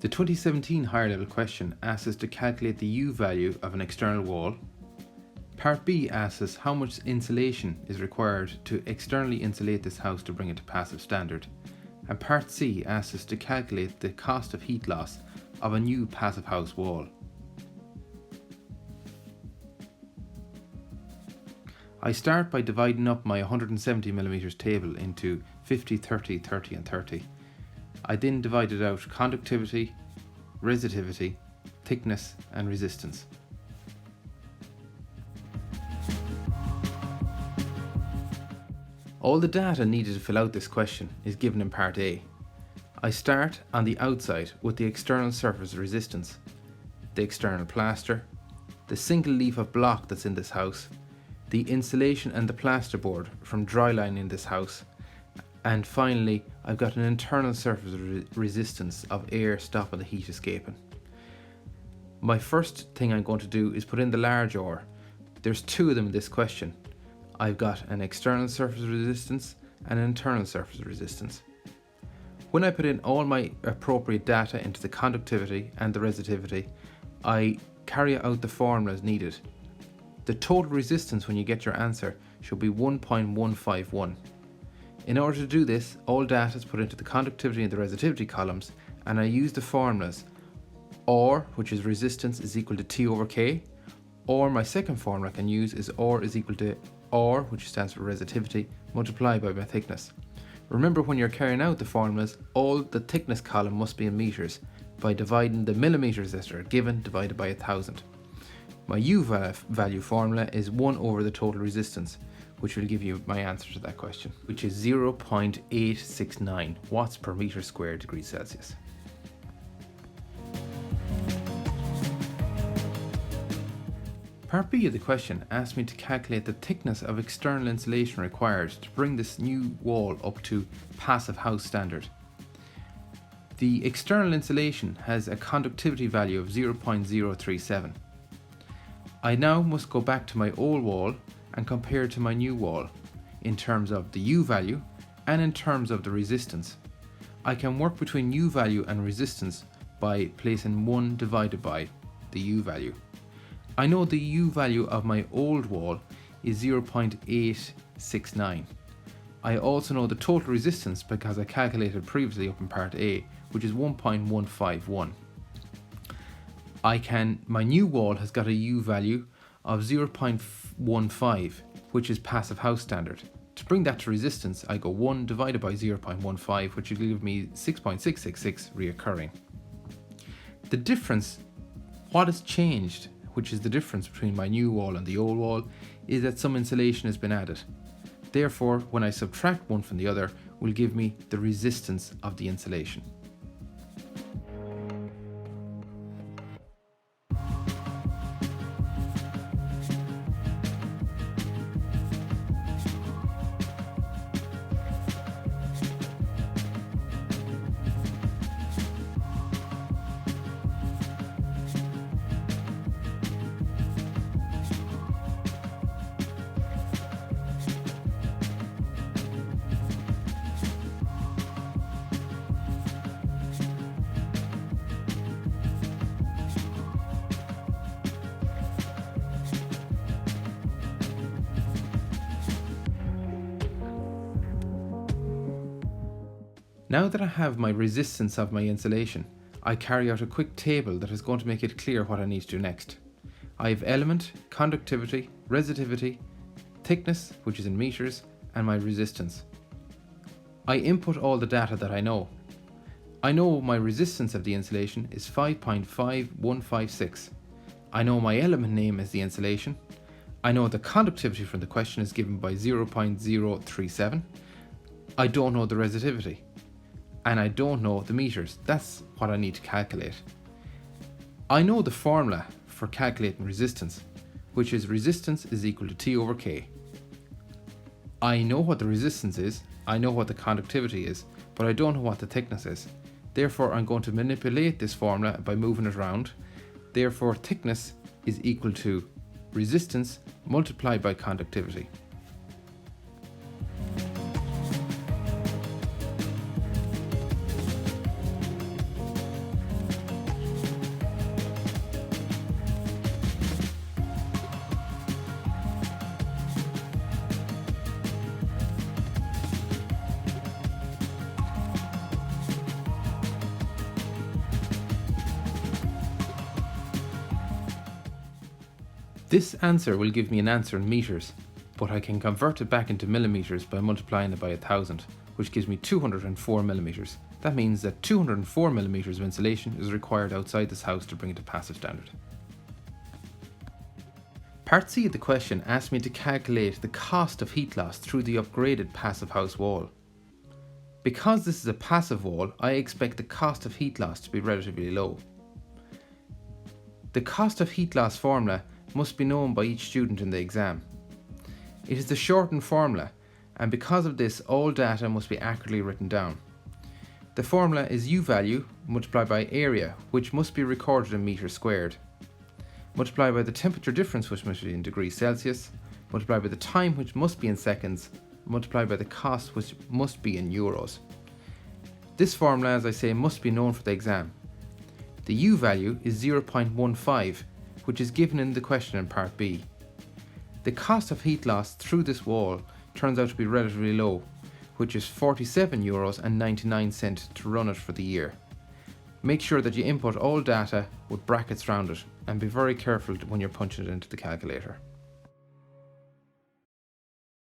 The 2017 higher level question asks us to calculate the U value of an external wall. Part B asks us how much insulation is required to externally insulate this house to bring it to passive standard. And Part C asks us to calculate the cost of heat loss of a new passive house wall. I start by dividing up my 170mm table into 50, 30, 30 and 30. I then divided out conductivity, resistivity, thickness and resistance. All the data needed to fill out this question is given in Part A. I start on the outside with the external surface resistance, the external plaster, the single leaf of block that's in this house, the insulation and the plasterboard from drylining in this house, and finally I've got an internal surface resistance of air stopping the heat escaping. My first thing I'm going to do is put in the large ore. There's two of them in this question. I've got an external surface resistance and an internal surface resistance. When I put in all my appropriate data into the conductivity and the resistivity, I carry out the formulas needed. The total resistance when you get your answer should be 1.151. In order to do this, all data is put into the conductivity and the resistivity columns, and I use the formulas R, which is resistance, is equal to T over K, or my second formula I can use is R is equal to R, which stands for resistivity, multiplied by my thickness. Remember, when you're carrying out the formulas, all the thickness column must be in meters by dividing the millimeters that are given divided by 1000. My U value formula is 1 over the total resistance, which will give you my answer to that question, which is 0.869 watts per meter squared degrees Celsius. Part B of the question asked me to calculate the thickness of external insulation required to bring this new wall up to passive house standard. The external insulation has a conductivity value of 0.037. I now must go back to my old wall and compare to my new wall in terms of the U value and in terms of the resistance. I can work between U value and resistance by placing 1 divided by the U value. I know the U value of my old wall is 0.869. I also know the total resistance because I calculated previously up in Part A, which is 1.151. My new wall has got a U value of 0.15, which is passive house standard. To bring that to resistance, I go 1 divided by 0.15, which will give me 6.666 reoccurring. The difference, what has changed, which is the difference between my new wall and the old wall, is that some insulation has been added. Therefore, when I subtract one from the other, will give me the resistance of the insulation. Now that I have my resistance of my insulation, I carry out a quick table that is going to make it clear what I need to do next. I have element, conductivity, resistivity, thickness, which is in meters, and my resistance. I input all the data that I know. I know my resistance of the insulation is 5.5156. I know my element name is the insulation. I know the conductivity from the question is given by 0.037. I don't know the resistivity. And I don't know the meters. That's what I need to calculate. I know the formula for calculating resistance, which is resistance is equal to T over K. I know what the resistance is, I know what the conductivity is, but I don't know what the thickness is. Therefore, I'm going to manipulate this formula by moving it around. Therefore, thickness is equal to resistance multiplied by conductivity. This answer will give me an answer in meters, but I can convert it back into millimeters by multiplying it by 1000, which gives me 204 millimeters. That means that 204 millimeters of insulation is required outside this house to bring it to passive standard. Part C of the question asked me to calculate the cost of heat loss through the upgraded passive house wall. Because this is a passive wall, I expect the cost of heat loss to be relatively low. The cost of heat loss formula must be known by each student in the exam. It is the shortened formula, and because of this all data must be accurately written down. The formula is U value multiplied by area, which must be recorded in meters squared, multiplied by the temperature difference, which must be in degrees Celsius, multiplied by the time, which must be in seconds, multiplied by the cost, which must be in euros. This formula, as I say, must be known for the exam. The U value is 0.15, which is given in the question in part B. The cost of heat loss through this wall turns out to be relatively low, which is €47.99 to run it for the year. Make sure that you input all data with brackets around it, and be very careful when you're punching it into the calculator.